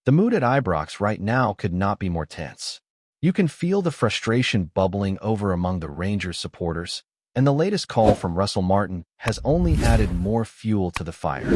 The mood at Ibrox right now could not be more tense. You can feel the frustration bubbling over among the Rangers supporters, and the latest call from Russell Martin has only added more fuel to the fire.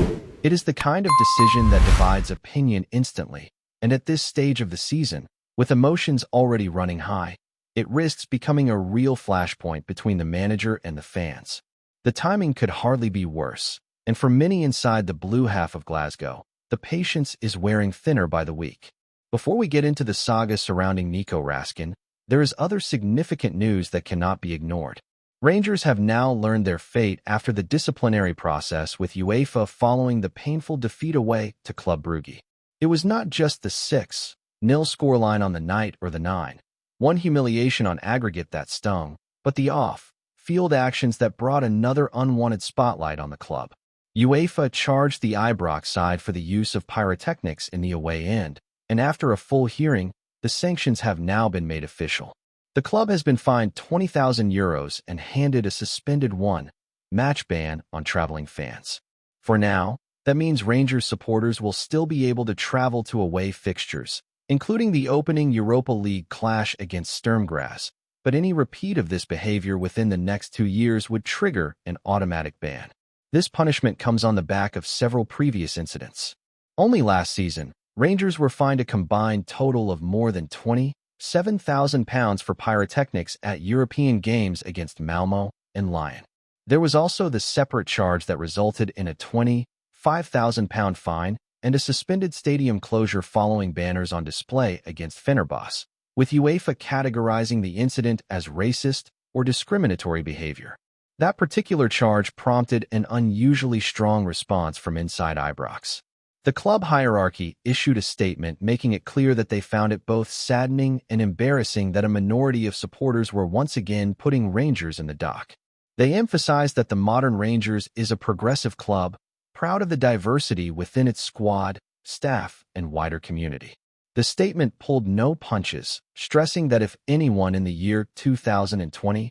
It is the kind of decision that divides opinion instantly, and at this stage of the season, with emotions already running high, it risks becoming a real flashpoint between the manager and the fans. The timing could hardly be worse, and for many inside the blue half of Glasgow, the patience is wearing thinner by the week. Before we get into the saga surrounding Nico Raskin, there is other significant news that cannot be ignored. Rangers have now learned their fate after the disciplinary process with UEFA following the painful defeat away to Club Brugge. It was not just the 6-0 scoreline on the night or the 9-1 humiliation on aggregate that stung, but the off-field actions that brought another unwanted spotlight on the club. UEFA charged the Ibrox side for the use of pyrotechnics in the away end, and after a full hearing, the sanctions have now been made official. The club has been fined €20,000 and handed a suspended one-match ban on traveling fans. For now, that means Rangers supporters will still be able to travel to away fixtures, including the opening Europa League clash against Sturm Graz, but any repeat of this behavior within the next 2 years would trigger an automatic ban. This punishment comes on the back of several previous incidents. Only last season, Rangers were fined a combined total of more than £27,000 for pyrotechnics at European games against Malmo and Lyon. There was also the separate charge that resulted in a £25,000 fine and a suspended stadium closure following banners on display against Fenerbahce, with UEFA categorizing the incident as racist or discriminatory behavior. That particular charge prompted an unusually strong response from inside Ibrox. The club hierarchy issued a statement making it clear that they found it both saddening and embarrassing that a minority of supporters were once again putting Rangers in the dock. They emphasized that the modern Rangers is a progressive club, proud of the diversity within its squad, staff, and wider community. The statement pulled no punches, stressing that if anyone in the year 2025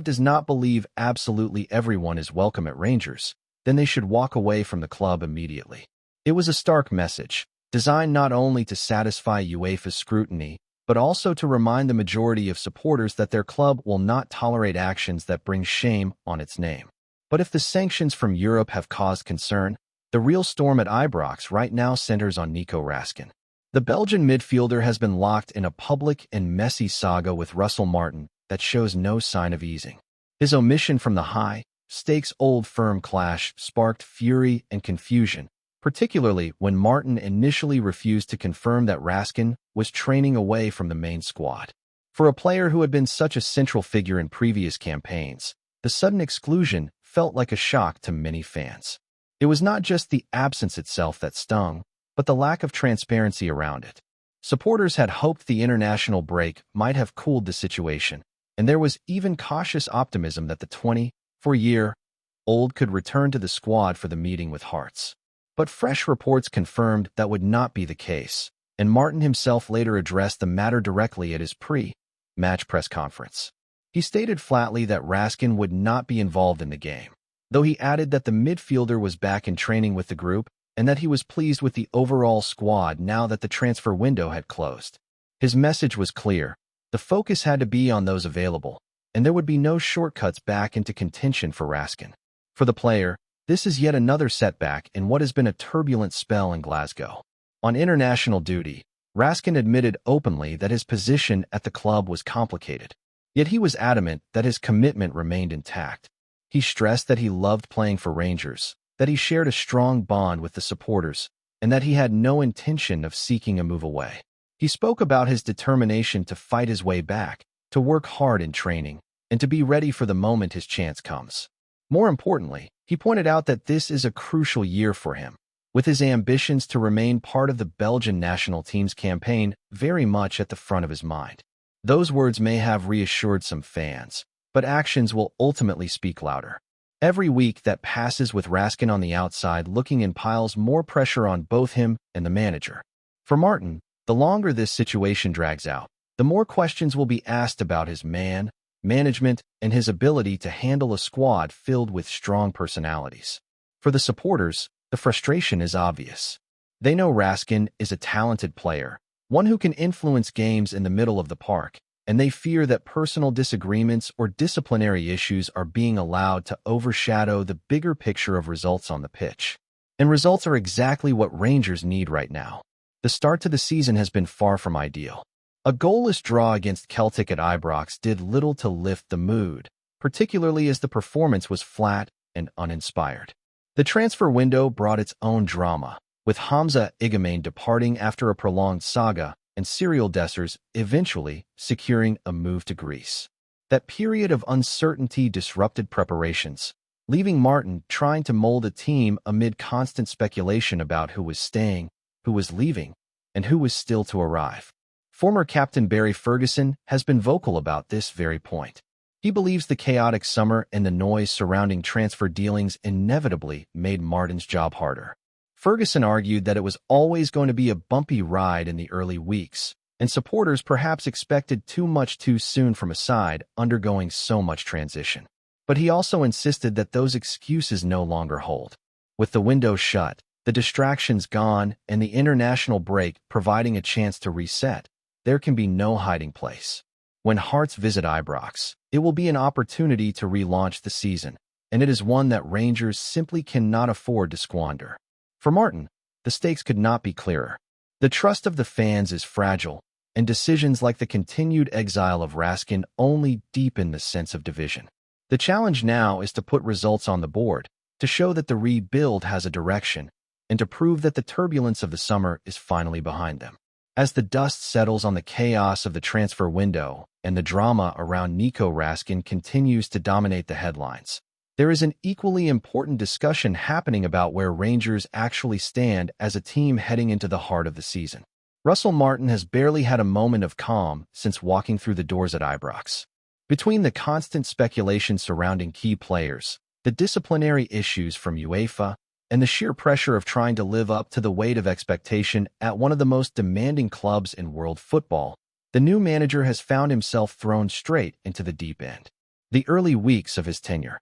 does not believe absolutely everyone is welcome at Rangers, then they should walk away from the club immediately. It was a stark message, designed not only to satisfy UEFA's scrutiny, but also to remind the majority of supporters that their club will not tolerate actions that bring shame on its name. But if the sanctions from Europe have caused concern, the real storm at Ibrox right now centers on Nico Raskin. The Belgian midfielder has been locked in a public and messy saga with Russell Martin that shows no sign of easing. His omission from the high-stakes Old Firm clash sparked fury and confusion, particularly when Martin initially refused to confirm that Raskin was training away from the main squad. For a player who had been such a central figure in previous campaigns, the sudden exclusion felt like a shock to many fans. It was not just the absence itself that stung, but the lack of transparency around it. Supporters had hoped the international break might have cooled the situation, and there was even cautious optimism that the 24-year-old could return to the squad for the meeting with Hearts. But fresh reports confirmed that would not be the case, and Martin himself later addressed the matter directly at his pre-match press conference. He stated flatly that Raskin would not be involved in the game, though he added that the midfielder was back in training with the group and that he was pleased with the overall squad now that the transfer window had closed. His message was clear. The focus had to be on those available, and there would be no shortcuts back into contention for Raskin. For the player, this is yet another setback in what has been a turbulent spell in Glasgow. On international duty, Raskin admitted openly that his position at the club was complicated. Yet he was adamant that his commitment remained intact. He stressed that he loved playing for Rangers, that he shared a strong bond with the supporters, and that he had no intention of seeking a move away. He spoke about his determination to fight his way back, to work hard in training, and to be ready for the moment his chance comes. More importantly, he pointed out that this is a crucial year for him, with his ambitions to remain part of the Belgian national team's campaign very much at the front of his mind. Those words may have reassured some fans, but actions will ultimately speak louder. Every week that passes with Raskin on the outside looking in piles more pressure on both him and the manager. For Martin, the longer this situation drags out, the more questions will be asked about his management, and his ability to handle a squad filled with strong personalities. For the supporters, the frustration is obvious. They know Raskin is a talented player, one who can influence games in the middle of the park, and they fear that personal disagreements or disciplinary issues are being allowed to overshadow the bigger picture of results on the pitch. And results are exactly what Rangers need right now. The start to the season has been far from ideal. A goalless draw against Celtic at Ibrox did little to lift the mood, particularly as the performance was flat and uninspired. The transfer window brought its own drama, with Hamza Igamane departing after a prolonged saga and Cyril Dessers eventually securing a move to Greece. That period of uncertainty disrupted preparations, leaving Martin trying to mold a team amid constant speculation about who was staying, who was leaving, and who was still to arrive. Former captain Barry Ferguson has been vocal about this very point. He believes the chaotic summer and the noise surrounding transfer dealings inevitably made Martin's job harder. Ferguson argued that it was always going to be a bumpy ride in the early weeks, and supporters perhaps expected too much too soon from a side undergoing so much transition. But he also insisted that those excuses no longer hold. With the window shut, the distractions gone, and the international break providing a chance to reset, there can be no hiding place. When Hearts visit Ibrox, it will be an opportunity to relaunch the season, and it is one that Rangers simply cannot afford to squander. For Martin, the stakes could not be clearer. The trust of the fans is fragile, and decisions like the continued exile of Raskin only deepen the sense of division. The challenge now is to put results on the board, to show that the rebuild has a direction, and to prove that the turbulence of the summer is finally behind them. As the dust settles on the chaos of the transfer window and the drama around Nico Raskin continues to dominate the headlines, there is an equally important discussion happening about where Rangers actually stand as a team heading into the heart of the season. Russell Martin has barely had a moment of calm since walking through the doors at Ibrox. Between the constant speculation surrounding key players, the disciplinary issues from UEFA, and the sheer pressure of trying to live up to the weight of expectation at one of the most demanding clubs in world football, the new manager has found himself thrown straight into the deep end. The early weeks of his tenure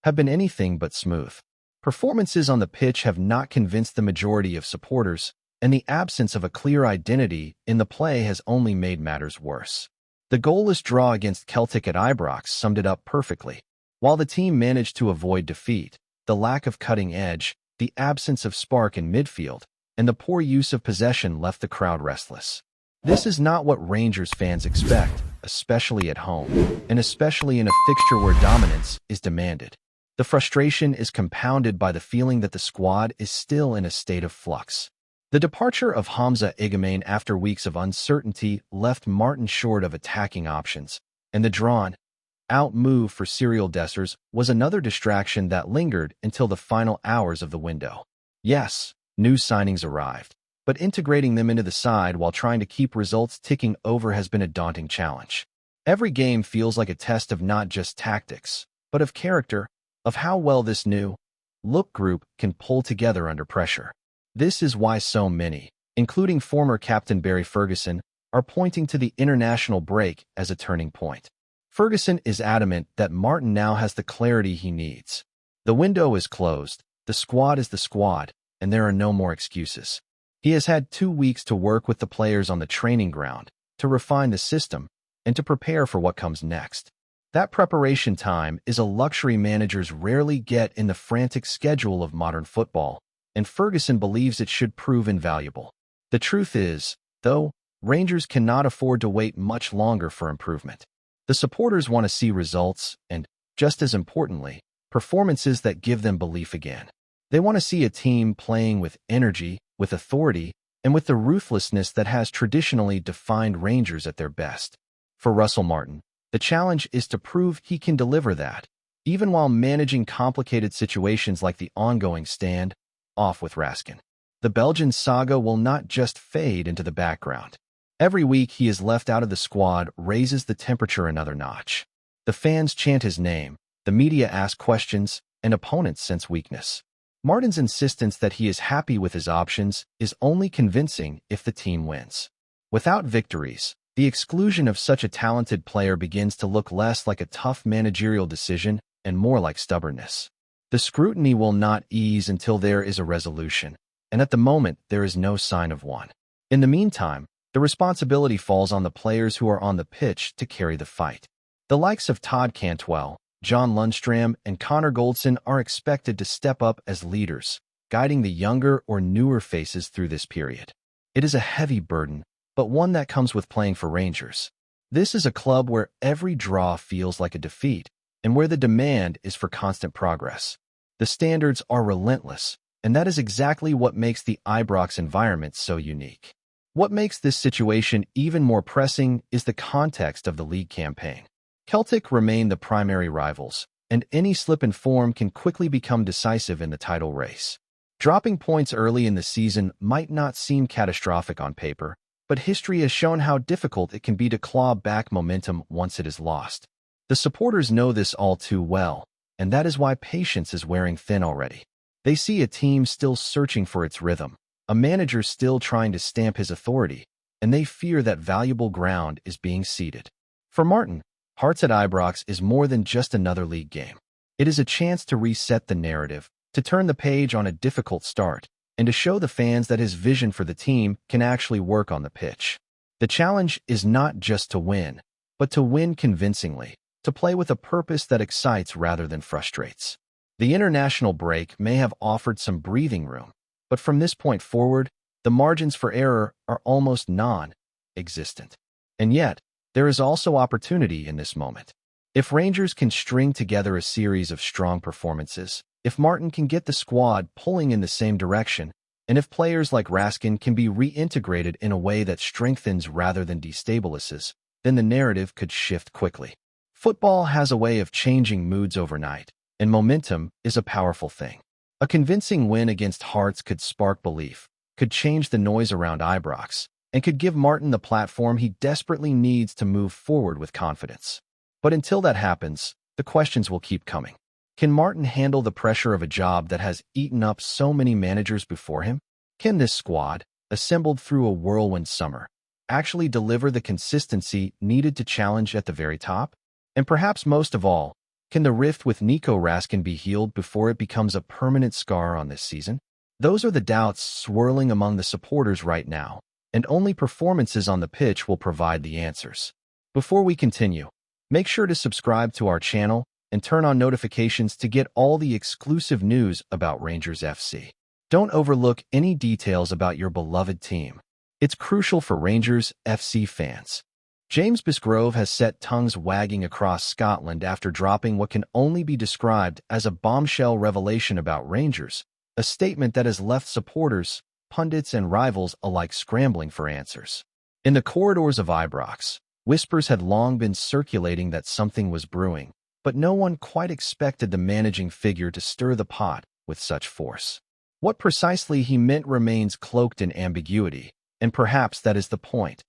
have been anything but smooth. Performances on the pitch have not convinced the majority of supporters, and the absence of a clear identity in the play has only made matters worse. The goalless draw against Celtic at Ibrox summed it up perfectly. While the team managed to avoid defeat, the lack of cutting edge, the absence of spark in midfield, and the poor use of possession left the crowd restless. This is not what Rangers fans expect, especially at home, and especially in a fixture where dominance is demanded. The frustration is compounded by the feeling that the squad is still in a state of flux. The departure of Hamza Igamane after weeks of uncertainty left Martin short of attacking options, and the drawn-out move for Cyril Dessers was another distraction that lingered until the final hours of the window. Yes, new signings arrived, but integrating them into the side while trying to keep results ticking over has been a daunting challenge. Every game feels like a test of not just tactics, but of character, of how well this new look group can pull together under pressure. This is why so many, including former captain Barry Ferguson, are pointing to the international break as a turning point. Ferguson is adamant that Martin now has the clarity he needs. The window is closed, the squad is the squad, and there are no more excuses. He has had 2 weeks to work with the players on the training ground, to refine the system, and to prepare for what comes next. That preparation time is a luxury managers rarely get in the frantic schedule of modern football, and Ferguson believes it should prove invaluable. The truth is, though, Rangers cannot afford to wait much longer for improvement. The supporters want to see results and, just as importantly, performances that give them belief again. They want to see a team playing with energy, with authority, and with the ruthlessness that has traditionally defined Rangers at their best. For Russell Martin, the challenge is to prove he can deliver that, even while managing complicated situations like the ongoing stand-off with Raskin. The Belgian saga will not just fade into the background. Every week he is left out of the squad raises the temperature another notch. The fans chant his name, the media ask questions, and opponents sense weakness. Martin's insistence that he is happy with his options is only convincing if the team wins. Without victories, the exclusion of such a talented player begins to look less like a tough managerial decision and more like stubbornness. The scrutiny will not ease until there is a resolution. and at the moment there is no sign of one. In the meantime, the responsibility falls on the players who are on the pitch to carry the fight. The likes of Todd Cantwell, John Lundstram, and Connor Goldson are expected to step up as leaders, guiding the younger or newer faces through this period. It is a heavy burden, but one that comes with playing for Rangers. This is a club where every draw feels like a defeat, and where the demand is for constant progress. The standards are relentless, and that is exactly what makes the Ibrox environment so unique. What makes this situation even more pressing is the context of the league campaign. Celtic remain the primary rivals, and any slip in form can quickly become decisive in the title race. Dropping points early in the season might not seem catastrophic on paper, but history has shown how difficult it can be to claw back momentum once it is lost. The supporters know this all too well, and that is why patience is wearing thin already. They see a team still searching for its rhythm, a manager still trying to stamp his authority, and they fear that valuable ground is being ceded. For Martin, Hearts at Ibrox is more than just another league game. It is a chance to reset the narrative, to turn the page on a difficult start, and to show the fans that his vision for the team can actually work on the pitch. The challenge is not just to win, but to win convincingly, to play with a purpose that excites rather than frustrates. The international break may have offered some breathing room, but from this point forward, the margins for error are almost non-existent. And yet, there is also opportunity in this moment. If Rangers can string together a series of strong performances, if Martin can get the squad pulling in the same direction, and if players like Raskin can be reintegrated in a way that strengthens rather than destabilizes, then the narrative could shift quickly. Football has a way of changing moods overnight, and momentum is a powerful thing. A convincing win against Hearts could spark belief, could change the noise around Ibrox, and could give Martin the platform he desperately needs to move forward with confidence. But until that happens, the questions will keep coming. Can Martin handle the pressure of a job that has eaten up so many managers before him? Can this squad, assembled through a whirlwind summer, actually deliver the consistency needed to challenge at the very top? And perhaps most of all, can the rift with Nico Raskin be healed before it becomes a permanent scar on this season? Those are the doubts swirling among the supporters right now, and only performances on the pitch will provide the answers. Before we continue, make sure to subscribe to our channel and turn on notifications to get all the exclusive news about Rangers FC. Don't overlook any details about your beloved team. It's crucial for Rangers FC fans. James BISGROVE has set tongues wagging across Scotland after dropping what can only be described as a bombshell revelation about Rangers, a statement that has left supporters, pundits, and rivals alike scrambling for answers. In the corridors of Ibrox, whispers had long been circulating that something was brewing, but no one quite expected the managing figure to stir the pot with such force. What precisely he meant remains cloaked in ambiguity, and perhaps that is the point.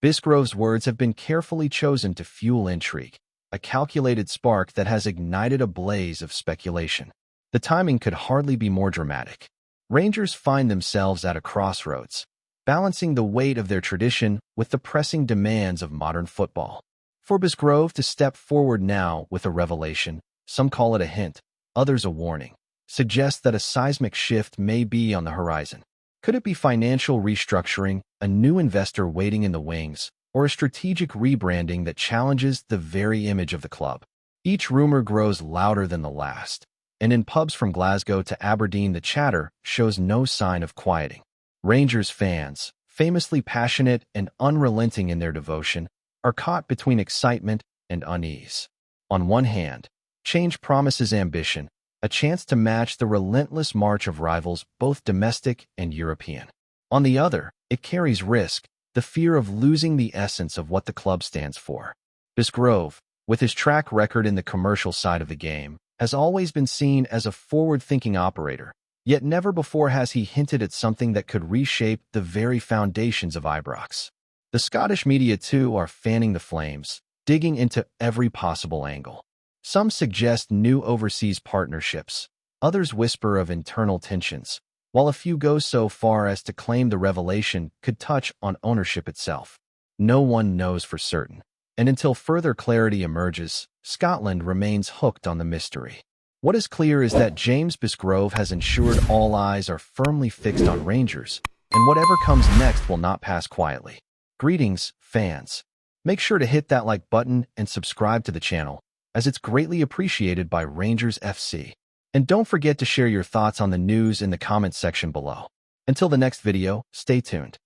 BISGROVE's words have been carefully chosen to fuel intrigue, a calculated spark that has ignited a blaze of speculation. The timing could hardly be more dramatic. Rangers find themselves at a crossroads, balancing the weight of their tradition with the pressing demands of modern football. For BISGROVE to step forward now with a revelation, some call it a hint, others a warning, suggests that a seismic shift may be on the horizon. Could it be financial restructuring, a new investor waiting in the wings, or a strategic rebranding that challenges the very image of the club? Each rumor grows louder than the last, and in pubs from Glasgow to Aberdeen the chatter shows no sign of quieting. Rangers fans, famously passionate and unrelenting in their devotion, are caught between excitement and unease. On one hand, change promises ambition, a chance to match the relentless march of rivals both domestic and European. On the other, it carries risk, the fear of losing the essence of what the club stands for. BISGROVE, with his track record in the commercial side of the game, has always been seen as a forward-thinking operator, yet never before has he hinted at something that could reshape the very foundations of Ibrox. The Scottish media, too, are fanning the flames, digging into every possible angle. Some suggest new overseas partnerships, others whisper of internal tensions, while a few go so far as to claim the revelation could touch on ownership itself. No one knows for certain, and until further clarity emerges, Scotland remains hooked on the mystery. What is clear is that James BISGROVE has ensured all eyes are firmly fixed on Rangers, and whatever comes next will not pass quietly. Greetings, fans. Make sure to hit that like button and subscribe to the channel, as it's greatly appreciated by Rangers FC. And don't forget to share your thoughts on the news in the comments section below. Until the next video, stay tuned.